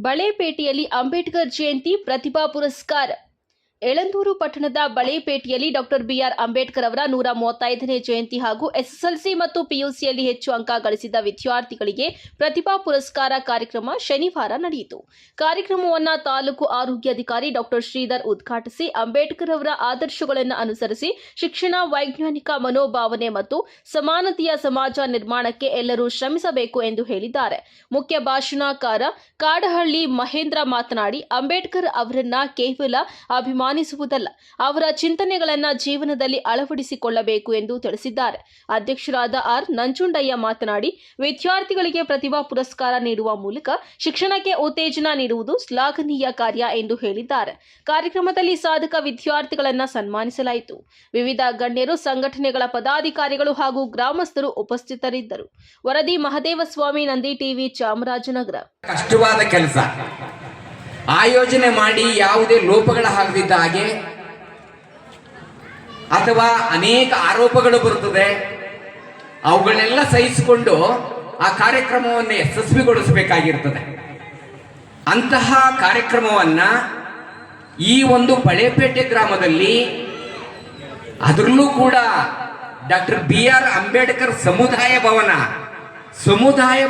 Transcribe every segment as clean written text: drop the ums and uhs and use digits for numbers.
ಬಳೆಪೇಟೆಯಲ್ಲಿ ಅಂಬೇಡ್ಕರ್ ಜಯಂತಿ ಪ್ರತಿಭಾ ಪುರಸ್ಕಾರ. ಯಳಂದೂರು ಪಟ್ಟಣದ ಬಳೆಪೇಟೆಯಲ್ಲಿ doctor B R Ambedkar ಅವರ 135ನೇ ಜಯಂತಿ ಹಾಗೂ ಎಸ್ಎಸ್ಎಲ್ಸಿ ಮತ್ತು ಪಿಯುಸಿಯಲ್ಲಿ ಹೆಚ್ಚು ಅಂಕ ಗಳಿಸಿದ ವಿದ್ಯಾರ್ಥಿಗಳಿಗೆ ಪ್ರತಿಭಾ ಪುರಸ್ಕಾರ ಕಾರ್ಯಕ್ರಮ ಶನಿವಾರ ನಡೆಯಿತು. ಕಾರ್ಯಕ್ರಮವನ್ನು ತಾಲೂಕು ಆರೋಗ್ಯಾಧಿಕಾರಿ ಡಾಕ್ಟರ್ ಶ್ರೀಧರ್ ಉದ್ಘಾಟಿಸಿ, ಅಂಬೇಡ್ಕರ್ ಅವರ ಆದರ್ಶಗಳನ್ನು ಅನುಸರಿಸಿ ಶಿಕ್ಷಣ, ವೈಜ್ಞಾನಿಕ ಮನೋಭಾವನೆ ಮತ್ತು ಸಮಾನತೆಯ ಸಮಾಜ ನಿರ್ಮಾಣಕ್ಕೆ ಎಲ್ಲರೂ ಶ್ರಮಿಸಬೇಕು ಎಂದು ಹೇಳಿದ್ದಾರೆ. ಮುಖ್ಯ ಭಾಷಣಕಾರ ಕಾಡಹಳ್ಳಿ ಮಹೇಂದ್ರ ಮಾತನಾಡಿ, ಅಂಬೇಡ್ಕರ್ ಅವರನ್ನ ಕೇವಲ ಅಭಿಮಾನಿಸುವುದಲ್ಲ, ಅವರ ಚಿಂತನೆಗಳನ್ನು ಜೀವನದಲ್ಲಿ ಅಳವಡಿಸಿಕೊಳ್ಳಬೇಕು ಎಂದು ತಿಳಿಸಿದ್ದಾರೆ. ಅಧ್ಯಕ್ಷರಾದ ಆರ್ ನಂಜುಂಡಯ್ಯ ಮಾತನಾಡಿ, ವಿದ್ಯಾರ್ಥಿಗಳಿಗೆ ಪ್ರತಿಭಾ ಪುರಸ್ಕಾರ ನೀಡುವ ಮೂಲಕ ಶಿಕ್ಷಣಕ್ಕೆ ಉತ್ತೇಜನ ನೀಡುವುದು ಶ್ಲಾಘನೀಯ ಕಾರ್ಯ ಎಂದು ಹೇಳಿದ್ದಾರೆ. ಕಾರ್ಯಕ್ರಮದಲ್ಲಿ ಸಾಧಕ ವಿದ್ಯಾರ್ಥಿಗಳನ್ನು ಸನ್ಮಾನಿಸಲಾಯಿತು. ವಿವಿಧ ಗಣ್ಯರು, ಸಂಘಟನೆಗಳ ಪದಾಧಿಕಾರಿಗಳು ಹಾಗೂ ಗ್ರಾಮಸ್ಥರು ಉಪಸ್ಥಿತರಿದ್ದರು. ವರದಿ ಮಹದೇವಸ್ವಾಮಿ, ನಂದಿ ಟಿವಿ, ಚಾಮರಾಜನಗರ. ಕಷ್ಟವಾದ ಕೆಲಸ ಆಯೋಜನೆ ಮಾಡಿ ಯಾವುದೇ ಲೋಪಗಳ ಆಗದಿದ್ದ ಹಾಗೆ ಅಥವಾ ಅನೇಕ ಆರೋಪಗಳು ಬರುತ್ತದೆ, ಅವುಗಳನ್ನೆಲ್ಲ ಸಹಿಸಿಕೊಂಡು ಆ ಕಾರ್ಯಕ್ರಮವನ್ನು ಯಶಸ್ವಿಗೊಳಿಸಬೇಕಾಗಿರ್ತದೆ. ಅಂತಹ ಕಾರ್ಯಕ್ರಮವನ್ನ ಈ ಒಂದು ಬಳೆಪೇಟೆ ಗ್ರಾಮದಲ್ಲಿ, ಅದರಲ್ಲೂ ಕೂಡ ಡಾಕ್ಟರ್ ಬಿಆರ್ ಅಂಬೇಡ್ಕರ್ ಸಮುದಾಯ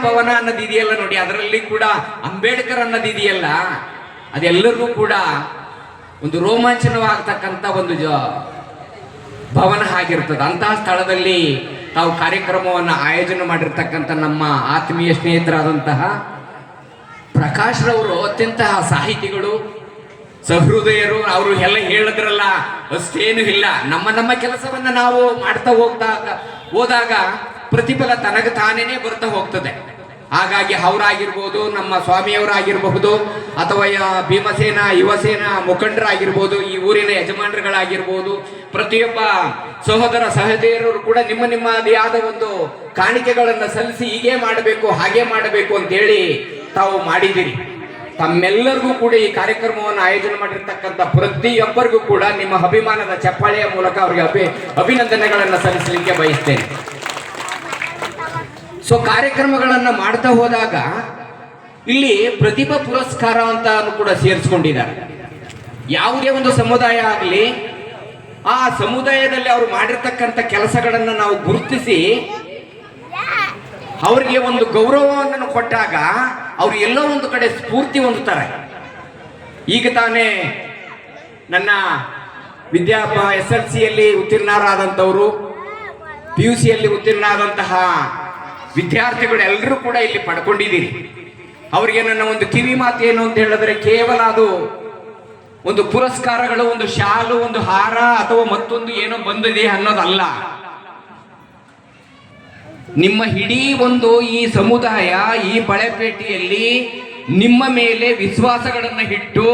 ಭವನ ಅನ್ನೋದಿದೆಯಲ್ಲ ನೋಡಿ, ಅದರಲ್ಲಿ ಕೂಡ ಅಂಬೇಡ್ಕರ್ ಅನ್ನೋದಿದೆಯಲ್ಲ, ಅದೆಲ್ಲರಿಗೂ ಕೂಡ ಒಂದು ರೋಮಾಂಚನವಾಗತಕ್ಕಂಥ ಒಂದು ಭವನ ಆಗಿರ್ತದೆ. ಅಂತಹ ಸ್ಥಳದಲ್ಲಿ ತಾವು ಕಾರ್ಯಕ್ರಮವನ್ನು ಆಯೋಜನೆ ಮಾಡಿರ್ತಕ್ಕಂಥ ನಮ್ಮ ಆತ್ಮೀಯ ಸ್ನೇಹಿತರಾದಂತಹ ಪ್ರಕಾಶ್ ರವರು ಅತ್ಯಂತ ಸಾಹಿತಿಗಳು, ಸಹೃದಯರು. ಅವರು ಎಲ್ಲ ಹೇಳಿದ್ರಲ್ಲ, ಅಷ್ಟೇನು ಇಲ್ಲ. ನಮ್ಮ ಕೆಲಸವನ್ನ ನಾವು ಮಾಡ್ತಾ ಹೋದಾಗ ಪ್ರತಿಫಲ ತನಗೆ ತಾನೇನೆ ಬರ್ತಾ ಹೋಗ್ತದೆ. ಹಾಗಾಗಿ ಅವರಾಗಿರ್ಬೋದು, ನಮ್ಮ ಸ್ವಾಮಿಯವರಾಗಿರಬಹುದು, ಅಥವಾ ಭೀಮಸೇನ ಯುವಸೇನ ಮುಖಂಡರಾಗಿರ್ಬೋದು, ಈ ಊರಿನ ಯಜಮಾನರುಗಳಾಗಿರ್ಬೋದು, ಪ್ರತಿಯೊಬ್ಬ ಸಹೋದರ ಸಹೋದರಿಯರು ಕೂಡ ನಿಮ್ಮದೇ ಆದ ಒಂದು ಕಾಣಿಕೆಗಳನ್ನು ಸಲ್ಲಿಸಿ ಹೀಗೆ ಮಾಡಬೇಕು, ಹಾಗೆ ಮಾಡಬೇಕು ಅಂತೇಳಿ ತಾವು ಮಾಡಿದಿರಿ. ತಮ್ಮೆಲ್ಲರಿಗೂ ಕೂಡ ಈ ಕಾರ್ಯಕ್ರಮವನ್ನು ಆಯೋಜನೆ ಮಾಡಿರ್ತಕ್ಕಂಥ ಪ್ರತಿಯೊಬ್ಬರಿಗೂ ಕೂಡ ನಿಮ್ಮ ಅಭಿಮಾನದ ಚಪ್ಪಾಳೆಯ ಮೂಲಕ ಅವರಿಗೆ ಅಭಿನಂದನೆಗಳನ್ನು ಸಲ್ಲಿಸಲಿಕ್ಕೆ ಬಯಸ್ತೇನೆ. ಸೊ ಕಾರ್ಯಕ್ರಮಗಳನ್ನು ಮಾಡ್ತಾ ಹೋದಾಗ ಇಲ್ಲಿ ಪ್ರತಿಭಾ ಪುರಸ್ಕಾರ ಅಂತ ಕೂಡ ಸೇರಿಸ್ಕೊಂಡಿದ್ದಾರೆ. ಯಾವುದೇ ಒಂದು ಸಮುದಾಯ ಆಗಲಿ, ಆ ಸಮುದಾಯದಲ್ಲಿ ಅವರು ಮಾಡಿರ್ತಕ್ಕಂಥ ಕೆಲಸಗಳನ್ನು ನಾವು ಗುರುತಿಸಿ ಅವರಿಗೆ ಒಂದು ಗೌರವವನ್ನು ಕೊಟ್ಟಾಗ ಅವರು ಎಲ್ಲೋ ಒಂದು ಕಡೆ ಸ್ಫೂರ್ತಿ ಹೊಂದುತ್ತಾರೆ. ಈಗ ತಾನೇ ನನ್ನ SSLCಯಲ್ಲಿ ಉತ್ತೀರ್ಣರಾದಂಥವರು, PUCಯಲ್ಲಿ ಉತ್ತೀರ್ಣರಾದಂತಹ ವಿದ್ಯಾರ್ಥಿಗಳು ಎಲ್ಲರೂ ಕೂಡ ಇಲ್ಲಿ ಪಡ್ಕೊಂಡಿದ್ದೀರಿ. ಅವರಿಗೆ ನನ್ನ ಒಂದು ಕಿವಿ ಮಾತು ಏನು ಅಂತ ಹೇಳಿದ್ರೆ, ಕೇವಲ ಅದು ಒಂದು ಪುರಸ್ಕಾರಗಳು, ಒಂದು ಶಾಲು, ಒಂದು ಹಾರ ಅಥವಾ ಮತ್ತೊಂದು ಏನೋ ಬಂದಿದೆ ಅನ್ನೋದಲ್ಲ. ನಿಮ್ಮ ಇಡೀ ಒಂದು ಈ ಸಮುದಾಯ, ಈ ಬಳೆಪೇಟೆಯಲ್ಲಿ ನಿಮ್ಮ ಮೇಲೆ ವಿಶ್ವಾಸಗಳನ್ನು ಇಟ್ಟು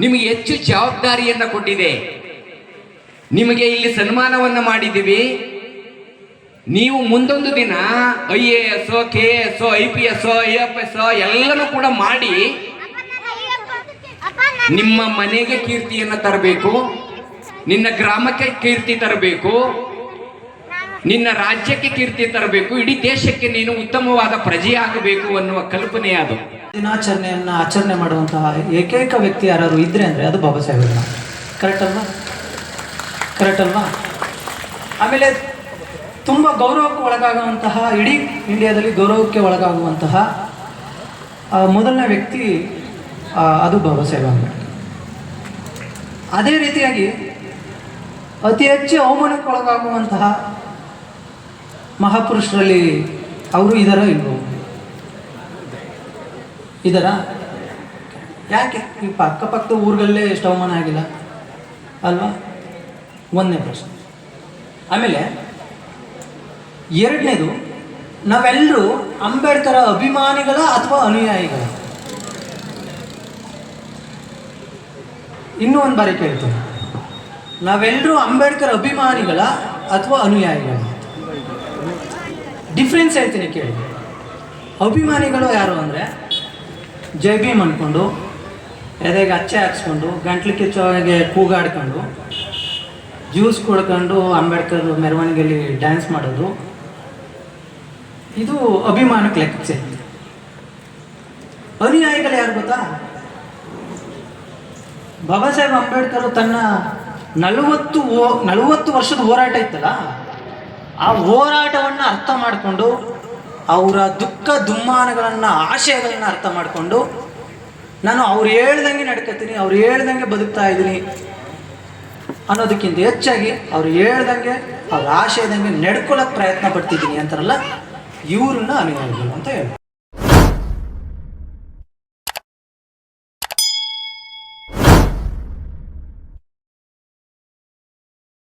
ನಿಮಗೆ ಹೆಚ್ಚು ಜವಾಬ್ದಾರಿಯನ್ನ ಕೊಟ್ಟಿದೆ. ನಿಮಗೆ ಇಲ್ಲಿ ಸನ್ಮಾನವನ್ನ ಮಾಡಿದ್ದೀವಿ. ನೀವು ಮುಂದೊಂದು ದಿನ IAS, KS, IPS, IFS ಎಲ್ಲನೂ ಕೂಡ ಮಾಡಿ ನಿಮ್ಮ ಮನೆಗೆ ಕೀರ್ತಿಯನ್ನು ತರಬೇಕು, ನಿನ್ನ ಗ್ರಾಮಕ್ಕೆ ಕೀರ್ತಿ ತರಬೇಕು, ನಿನ್ನ ರಾಜ್ಯಕ್ಕೆ ಕೀರ್ತಿ ತರಬೇಕು, ಇಡೀ ದೇಶಕ್ಕೆ ನೀನು ಉತ್ತಮವಾದ ಪ್ರಜೆಯಾಗಬೇಕು ಅನ್ನುವ ಕಲ್ಪನೆ ಅದು. ದಿನಾಚರಣೆಯನ್ನು ಆಚರಣೆ ಮಾಡುವಂತಹ ಏಕೈಕ ವ್ಯಕ್ತಿ ಯಾರು ಇದ್ರೆ ಅಂದರೆ ಅದು ಬಾಬಾ ಸಾಹೇಬ್. ಕರೆಕ್ಟ್ ಅಲ್ವಾ? ಆಮೇಲೆ ತುಂಬ ಗೌರವಕ್ಕೆ ಒಳಗಾಗುವಂತಹ, ಇಡೀ ಇಂಡಿಯಾದಲ್ಲಿ ಗೌರವಕ್ಕೆ ಒಳಗಾಗುವಂತಹ ಮೊದಲನೇ ವ್ಯಕ್ತಿ ಅದು ಬಾಬಾ ಸಾಹೇಬ್ ಅಂಬೇಡ್ಕರ್. ಅದೇ ರೀತಿಯಾಗಿ ಅತಿ ಹೆಚ್ಚು ಅವಮಾನಕ್ಕೆ ಒಳಗಾಗುವಂತಹ ಮಹಾಪುರುಷರಲ್ಲಿ ಅವರು ಇದರ ಇಲ್ವೋ? ಇದರ ಯಾಕೆ ಈ ಅಕ್ಕಪಕ್ಕದ ಊರುಗಳಲ್ಲೇ ಎಷ್ಟು ಅವಮಾನ ಆಗಿಲ್ಲ ಅಲ್ವಾ? ಒಂದನೇ ಪ್ರಶ್ನೆ. ಆಮೇಲೆ ಎರಡನೇದು, ನಾವೆಲ್ಲರೂ ಅಂಬೇಡ್ಕರ್ ಅಭಿಮಾನಿಗಳ ಅಥವಾ ಅನುಯಾಯಿಗಳ? ಇನ್ನೂ ಒಂದು ಬಾರಿ ಕೇಳ್ತೀನಿ, ನಾವೆಲ್ಲರೂ ಅಂಬೇಡ್ಕರ್ ಅಭಿಮಾನಿಗಳ ಅಥವಾ ಅನುಯಾಯಿಗಳ? ಡಿಫ್ರೆನ್ಸ್ ಹೇಳ್ತೀನಿ ಕೇಳಿ. ಅಭಿಮಾನಿಗಳು ಯಾರು ಅಂದರೆ, ಜೈ ಭೀಮ್ ಅಂದ್ಕೊಂಡು ಎದೆಗೆ ಅಚ್ಚೆ ಹಾಕ್ಸ್ಕೊಂಡು ಗಂಟ್ಲು ಕಿಚ್ಚೋಗೆ ಕೂಗಾಡ್ಕೊಂಡು ಜ್ಯೂಸ್ ಕೊಡ್ಕೊಂಡು ಅಂಬೇಡ್ಕರ್ ಮೆರವಣಿಗೆಯಲ್ಲಿ ಡ್ಯಾನ್ಸ್ ಮಾಡೋದು, ಇದು ಅಭಿಮಾನಕ್ಕೆ ಲೆಕ್ಕಕ್ಕೆ ಸೇರಿದೆ. ಅನುಯಾಯಿಗಳು ಯಾರು ಗೊತ್ತಾ? ಬಾಬಾ ಸಾಹೇಬ್ ಅಂಬೇಡ್ಕರ್ ತನ್ನ 40 ವರ್ಷದ ಹೋರಾಟ ಇತ್ತಲ್ಲ, ಆ ಹೋರಾಟವನ್ನು ಅರ್ಥ ಮಾಡಿಕೊಂಡು ಅವರ ದುಃಖ ದುಮ್ಮಾನಗಳನ್ನು, ಆಶಯಗಳನ್ನು ಅರ್ಥ ಮಾಡಿಕೊಂಡು ನಾನು ಅವ್ರು ಹೇಳ್ದಂಗೆ ನಡ್ಕೊತೀನಿ, ಅವ್ರು ಹೇಳ್ದಂಗೆ ಬದುಕ್ತಾ ಇದ್ದೀನಿ ಅನ್ನೋದಕ್ಕಿಂತ ಹೆಚ್ಚಾಗಿ ಅವ್ರು ಹೇಳ್ದಂಗೆ ಅವ್ರ ಆಶಯದಂಗೆ ನಡ್ಕೊಳ್ಳೋಕೆ ಪ್ರಯತ್ನ ಪಡ್ತಿದ್ದೀನಿ ಅಂತಾರಲ್ಲ, ಇವ್ರನ್ನ ಅನುಯಾಯಿಗಳು ಅಂತ ಹೇಳಿ.